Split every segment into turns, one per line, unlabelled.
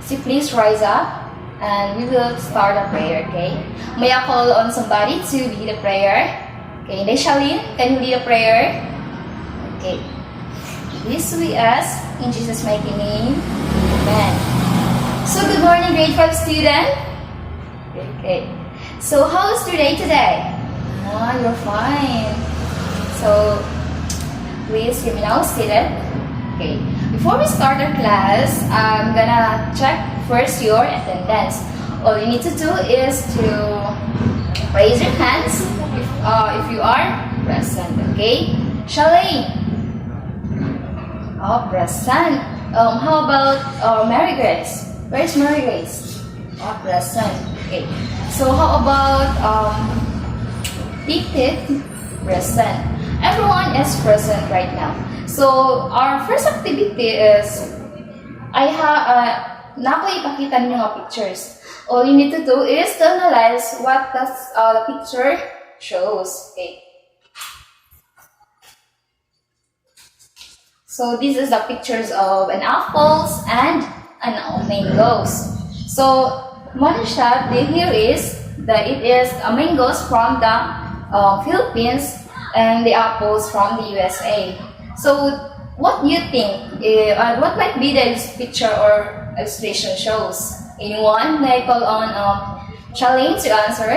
So please rise up and we will start a prayer, okay? May I call on somebody to lead a prayer? Okay, Nechelyn, can you lead a prayer? Okay. This we ask in Jesus' mighty name. Amen. So good morning, grade 5 student. Okay. So how was your day today? Ah, you're fine. So please give me now seated. Okay. Before we start our class, I'm gonna check first your attendance. All you need to do is to raise your hands if you are present. Okay. Charlene. Oh, present. How about Mary Grace? Where's Mary Grace? Oh, present. Okay. So how about Titit? Present. Everyone is present right now. So our first activity is naku ipakita ninyo mga pictures. All you need to do is to analyze what the picture shows. Okay. So this is the pictures of an apples and an mangoes. So what is that? Here is that it is mangoes from the Philippines and the apples from the USA. So what do you think? What might be this picture or illustration shows? Anyone? May I call on Charlene to answer?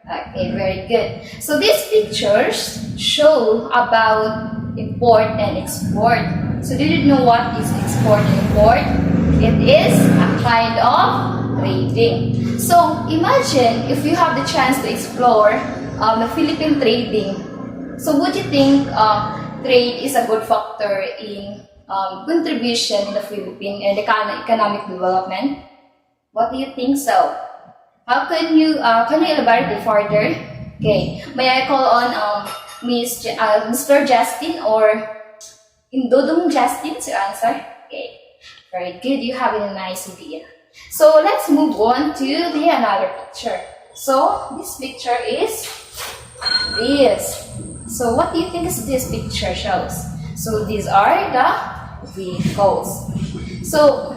Okay, very good. So these pictures show about import and export. So did you know what is export and import? It is a kind of trading. So imagine if you have the chance to explore the Philippine trading. So would you think trade is a good factor in contribution in the Philippine and economic development? What do you think so? How can you elaborate it further? Okay, may I call on Mr. Justin or Indodong Justin to answer? Okay, very good. You have a nice idea. So let's move on to another picture. So this picture is this. So what do you think is this picture shows? So these are the vehicles. So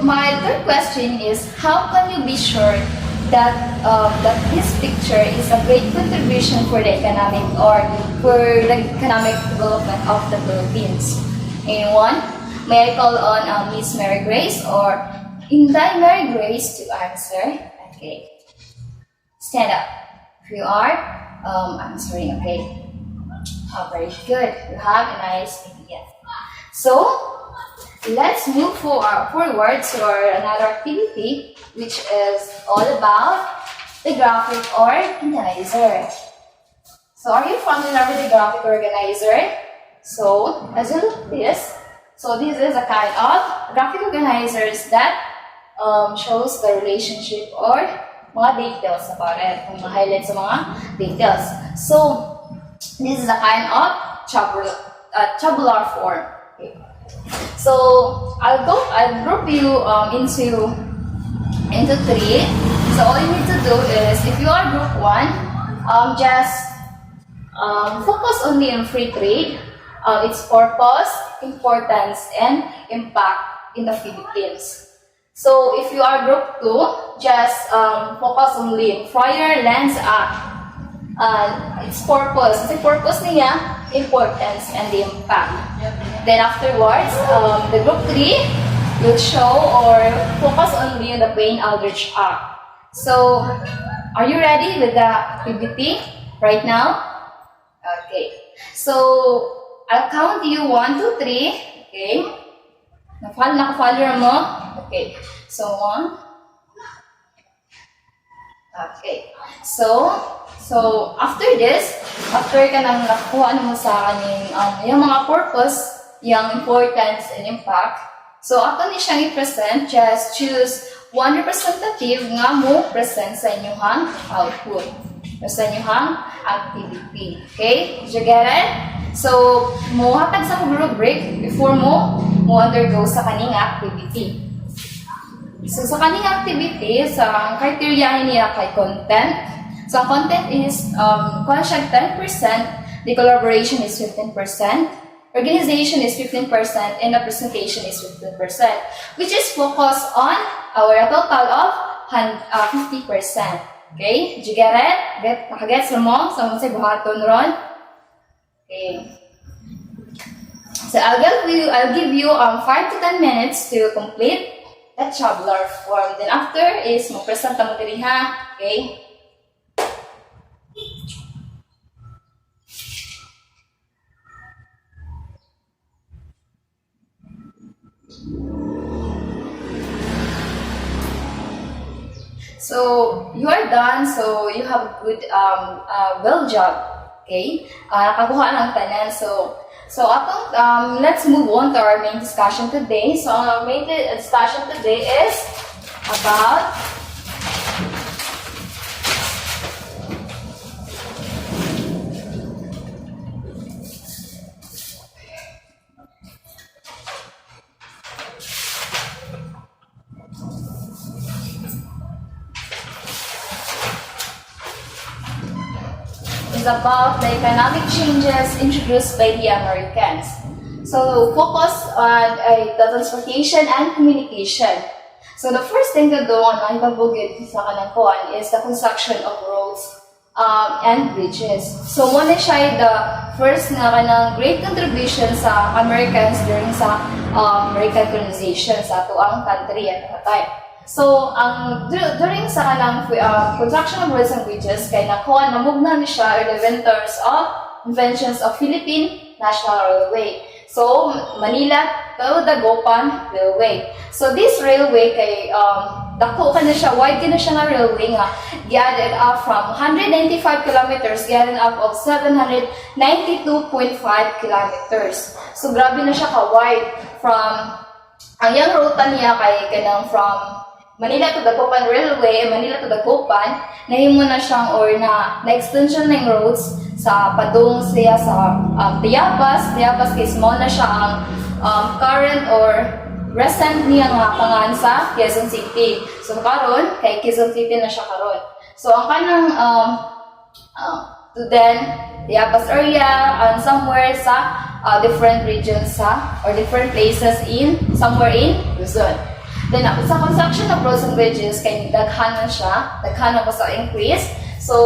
my third question is, how can you be sure that this picture is a great contribution for the economic development of the Philippines? Anyone? May I call on Miss Mary Grace or Inday Mary Grace to answer? Okay. Stand up. If you are answering, okay. Oh, very good. You have a nice idea. So let's move forward to another activity, which is all about the graphic organizer. So are you familiar with the graphic organizer? So as you look at this, so this is a kind of graphic organizers that shows the relationship or mga details about it, mga highlights sa mga details. So this is a kind of tabular form. Okay. So I'll group you into three. So all you need to do is, if you are group 1, just focus only on free trade, its purpose, importance, and impact in the Philippines. So if you are group 2, just focus only on Friar Lands Act, its purpose. The purpose niya, importance, and the impact. Then afterwards, the group 3 will show or focus only on the Plain Aldrich Act. So, are you ready with the activity right now? Okay. So, I'll count you 1, 2, 3. Okay. Naka-follow mo? Okay. So, 1. Okay. So after this, after ka nang nakuha mo sa kaning yung mga purpose, yung importance and impact, so ato ni siyang i-present, just choose one representative nga mo present sa inyong output, sa inyong activity. Okay? Did you get it? So, mo hatag sa rubric before mo undergo sa kaning activity. So, sa kaning activity, sa criteria niya kay content. So, content is, kung siya 10%, the collaboration is 15%, organization is 15% and the presentation is 15%, which is focused on our total of 50%. Okay? Did you get it? Nakagets mo? So, say buhaton ron. Okay. So, I'll give you 5 to 10 minutes to complete that tabular form. Then after is mag-present mo diri ha. Okay? So, you are done. So, you have a good, well job. Okay? Nakakuha ng tanan. Let's move on to our main discussion today. So, our main discussion today is about the economic changes introduced by the Americans. So, focus on the transportation and communication. So, the first thing to do on pabugid sa kanang kuan is the construction of roads and bridges. So, muna siya the first nga kanang great contribution sa Americans during sa American colonization sa tuang country at the time. So, during sa kanang construction of roads and bridges, kay nakuha, namugna ni siya the inventions of Philippine National Railway. So, Manila to Dagupan Railway. So, this railway kay dako ka na siya, wide ka na siya na railway nga, gathered up from 195 kilometers, gathered up of 792.5 kilometers. So, grabe na siya ka-wide from, ang yung route niya kay kanang from Manila to Dagupan Railway, Manila to Dagupan, nahimo na siyang or na-extension ng roads sa padung siya sa Tayabas. Tayabas kay small na siya ang current or recent niya nga pangan sa Quezon City. So karon kay Quezon City na siya karon. So ang kanang then Tayabas area and somewhere sa different regions or different places somewhere in Luzon. Then, sa construction of roads and bridges, kay daghan na siya, daghan na sa increase. So,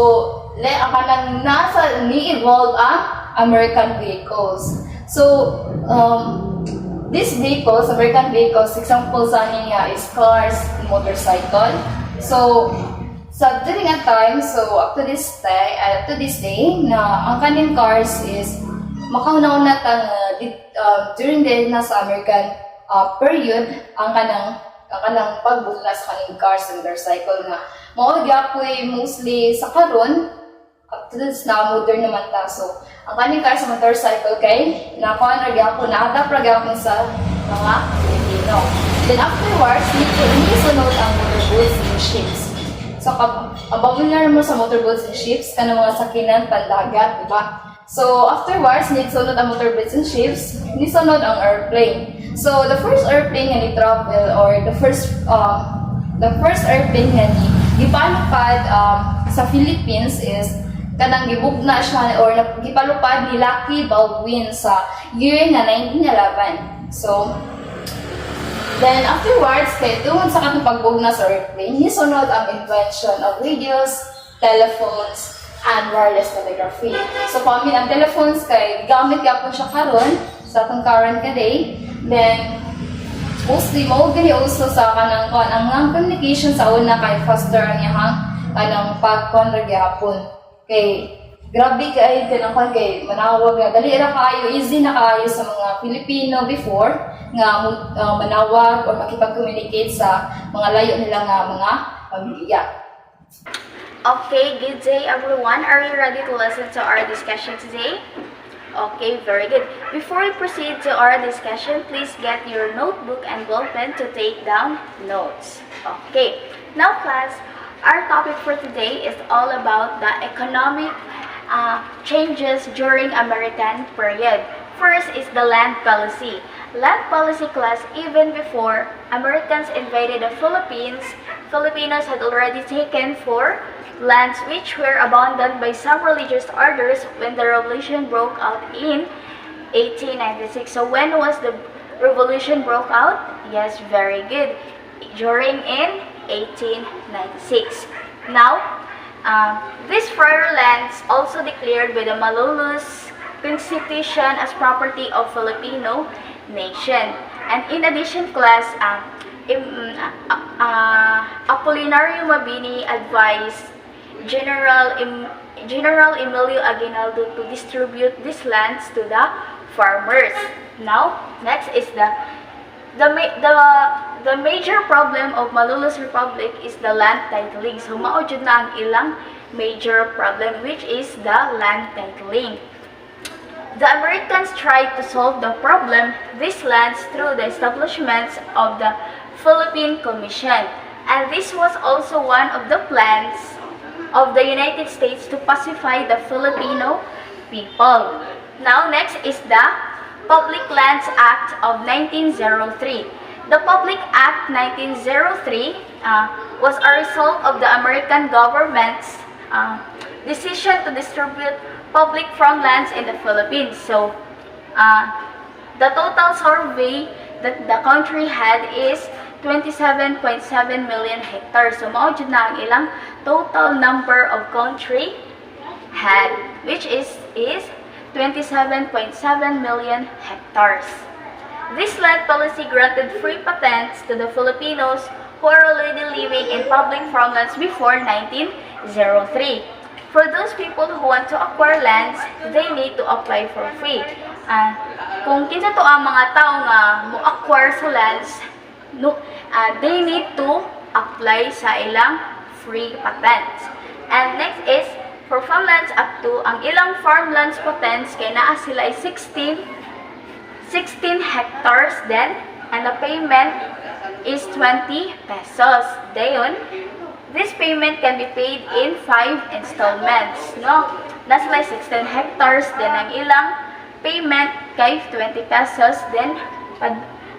ang kanang ni-evolve ang American vehicles. So, these vehicles, American vehicles, example sa niya is cars, motorcycle. So, sa during that time, so up to this day, na ang kaning cars is makaunaw na during the nasa American period, ang kanang pagbukla sa kaning cars and motorcycle nga mao gyapon mostly sa karon up to this na modern naman ta. So ang kaning cars and motorcycle kay nakuha na gyapon na-adapt ra gyapon sa mga Pilipino. Then afterwards sunod ang motorboats and ships. So ang popular mo sa motorboats and ships kanang mga sakinan pandagat, diba? So afterwards sunod ang motorboats and ships, sunod ang airplane. So the first airplane nga ni travel or the first airplane nga ni gipalupad sa Philippines is kanang gibugna siya or gipalupad ni Lucky Baldwin sa year nga 1911. So then afterwards kay tungod sa katong pagbugna sa airplane, hisunod ang invention of radios, telephones, and wireless telegraphy. So kami ang telephones kay gamit gyapon siya karon sa atong current day. Then mostly mo gani also sa kanang ang communication sa una kay faster ang iyang kanang pagkontra gyapon. Kay grabe kay kanang kay manawag nga dali ra kaayo, easy na kaayo sa mga Pilipino before nga manawag or makipag-communicate sa mga layo nila nga mga pamilya.
Okay, good day everyone. Are you ready to listen to our discussion today? Okay, very good. Before we proceed to our discussion, please get your notebook and ballpen to take down notes. Okay, now class, our topic for today is all about the economic changes during American period. First is the land policy. Land policy class, even before Americans invaded the Philippines, Filipinos had already taken for lands which were abandoned by some religious orders when the revolution broke out in 1896. So when was the revolution broke out? Yes, very good. During in 1896. Now, these friar lands also declared by the Malolos Constitution as property of Filipino nation. And in addition, class, Apolinario Mabini advised General Emilio Aguinaldo to distribute these lands to the farmers. Now, next is the major problem of Malolos Republic is the land titling. So, mao jud na ang ilang major problem, which is the land titling. The Americans tried to solve the problem, these lands, through the establishments of the Philippine Commission. And this was also one of the plans of the United States to pacify the Filipino people. Now, next is the Public Lands Act of 1903. The Public Act 1903 was a result of the American government's decision to distribute public farmlands in the Philippines. So, the total survey that the country had is 27.7 million hectares. So, mao jud na ang ilang total number of country had, which is 27.7 million hectares. This land policy granted free patents to the Filipinos who are already living in public farmlands before 1903. For those people who want to acquire lands, they need to apply for free. Kung kinsa to ang mga tao nga mo-acquire sa lands, they need to apply sa ilang free patents. And next is, for farmlands up to, ang ilang farmlands patents kay naa sila ay 16 hectares then, and the payment is 20 pesos. Dayon, this payment can be paid in 5 installments. No? Nasa like 16 hectares, then ang ilang payment kay 20 pesos, then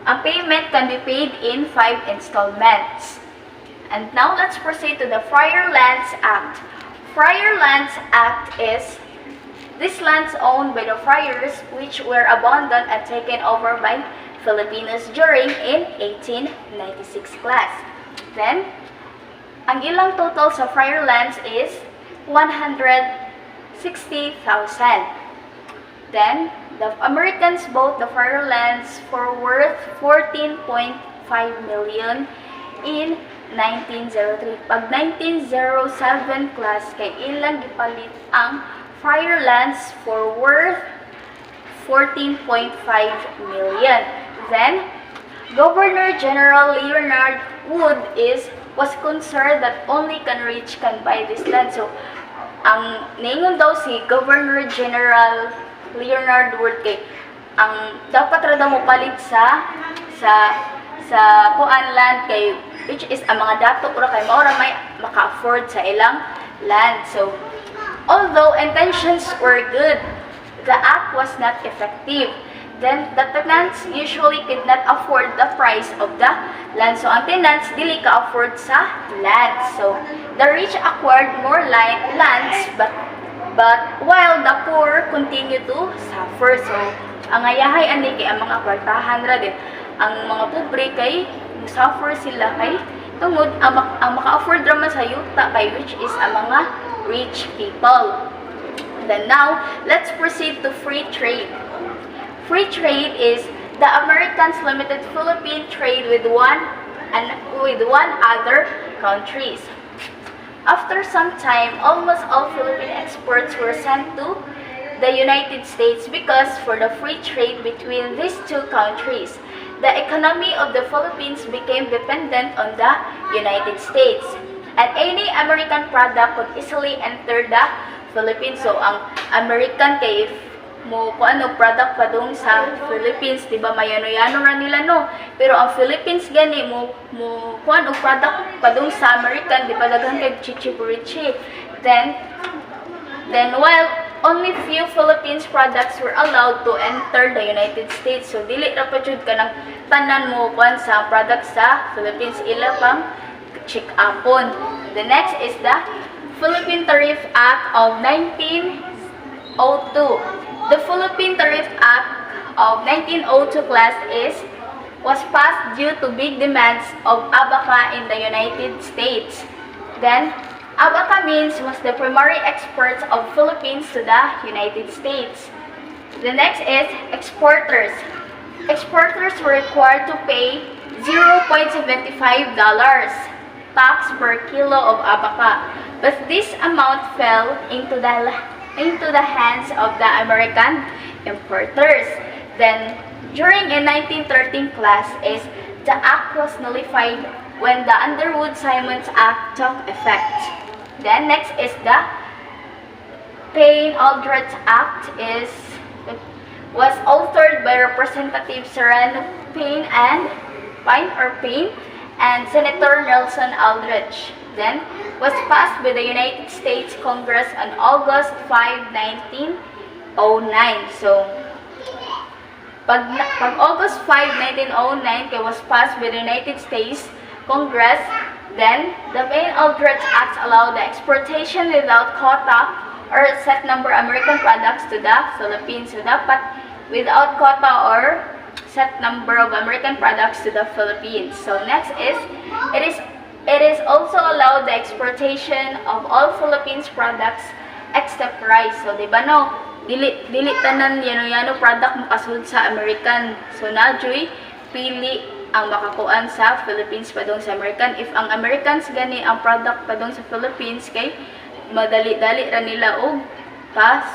ang payment can be paid in 5 installments. And now let's proceed to the Friar Lands Act. Friar Lands Act is these lands owned by the friars which were abandoned and taken over by Filipinos during in 1896 class. Then, ang ilang total sa friar lands is 160,000. Then, the Americans bought the friar lands for worth 14.5 million in 1903. Pag 1907 class, kay ilang gipalit ang friar lands for worth 14.5 million. Then, Governor General Leonard Wood was concerned that only rich can buy this land. So, ang ningon daw si Governor General Leonard Wood kay ang dapat ra daw mo palit sa kuan land kay which is ang mga dato ura kay mao ra may maka-afford sa ilang land. So, although intentions were good, the act was not effective. Then, the tenants usually could not afford the price of the land. So, ang tenants dili ka-afford sa land. So, the rich acquired more lands, but while the poor continue to suffer. So, ang ayahay ani kay ang mga kwartahan ra din. Ang mga pobre kay suffer sila kay tungod ang maka-afford ra man sa yuta kay which is ang mga rich people. Then now, let's proceed to free trade. Free trade is the Americans limited Philippine trade with one other countries. After some time, almost all Philippine exports were sent to the United States because for the free trade between these two countries, the economy of the Philippines became dependent on the United States. And any American product could easily enter the Philippines. So, ang American kay mo product pa dong sa Philippines, di ba mayano-yano ra nila no, pero ang Philippines gani mo product pa dong sa American, di ba daghan kay chichi-richi. Then while only few Philippines products were allowed to enter the United States, so dili ra pa jud kanang tanan mo sa product sa Philippines, ila pang check upon. The next is the Philippine Tariff Act of 1902. The Philippine Tariff Act of 1902 class was passed due to big demands of abaca in the United States. Then, abaca means was the primary exports of Philippines to the United States. The next is exporters. Exporters were required to pay $0.75 tax per kilo of abaca, but this amount fell into the hands of the American importers. Then, during a 1913 class the act was nullified when the Underwood-Simons Act took effect. Then next is the Payne-Aldrich Act was authored by Representative Serrano Payne and Senator Nelson Aldrich. Then was passed by the United States Congress on August 5, 1909. So, pag August 5, 1909 was passed by the United States Congress, then the Payne-Aldrich Act allowed the exportation without quota or set number American products to the Philippines. So, dapat without quota or set number of American products to the Philippines. So, next is, it is also allowed the exportation of all Philippines products except rice. So, di ba no? Dili tanan yano product makasud sa American. So, nadyoy pili ang makakuan sa Philippines padong sa American. If ang Americans gani ang product padong sa Philippines kay madali-dali ra nila og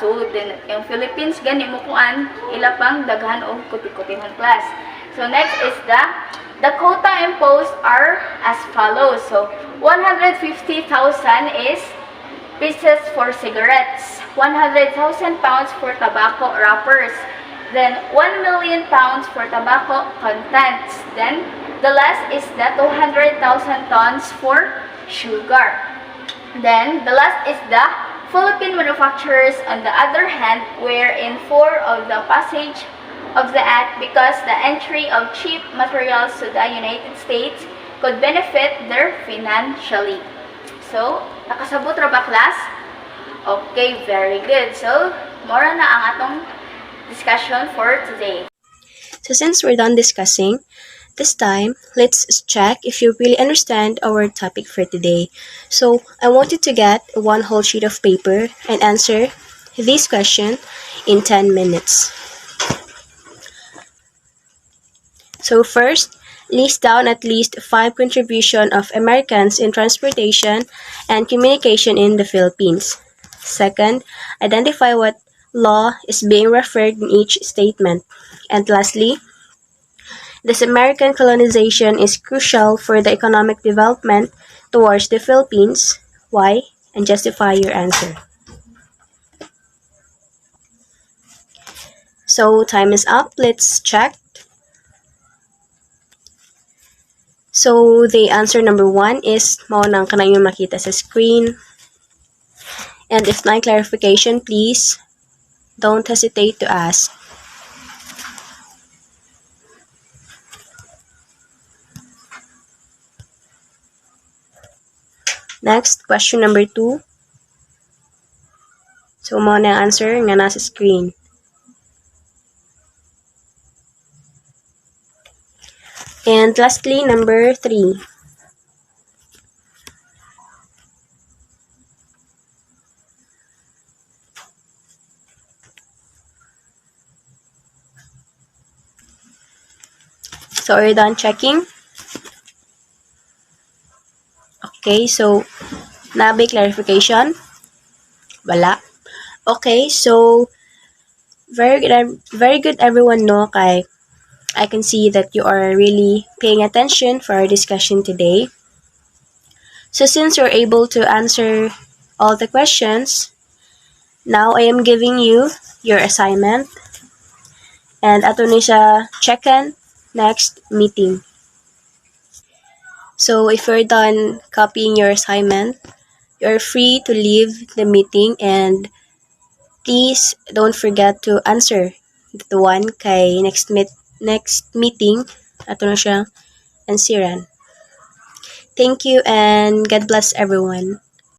so then yung Philippines gani mo kuan ila pang daghan og kuti-kutihon class. So next is the quota imposed are as follows. So 150,000 is pieces for cigarettes, 100,000 pounds for tobacco wrappers, then 1 million pounds for tobacco contents. Then the last is the 200,000 tons for sugar. Then the last is the Philippine manufacturers, on the other hand, were in favor of the passage of the act because the entry of cheap materials to the United States could benefit them financially. So, nakasabot ra ba class? Okay, very good. So, mora na ang atong discussion for today.
So since we're done discussing, this time, let's check if you really understand our topic for today. So, I want you to get one whole sheet of paper and answer this question in 10 minutes. So first, list down at least 5 contributions of Americans in transportation and communication in the Philippines. Second, identify what law is being referred in each statement. And lastly, this American colonization is crucial for the economic development towards the Philippines. Why? And justify your answer. So, time is up. Let's check. So, the answer number 1 is mao nang kanang yung makita sa screen. And if na clarification, please don't hesitate to ask. Next, question number 2. So, mao na ang answer nga nasa screen. And lastly, number 3. So, are you done checking? Okay, so, nabe clarification? Wala. Okay, so, very good everyone, no? Kay I can see that you are really paying attention for our discussion today. So, since you're able to answer all the questions, now I am giving you your assignment. And ato ni siya check-in next meeting. So, if you're done copying your assignment, you're free to leave the meeting and please don't forget to answer the one kay next meeting ato na siya answeran. Thank you and God bless everyone.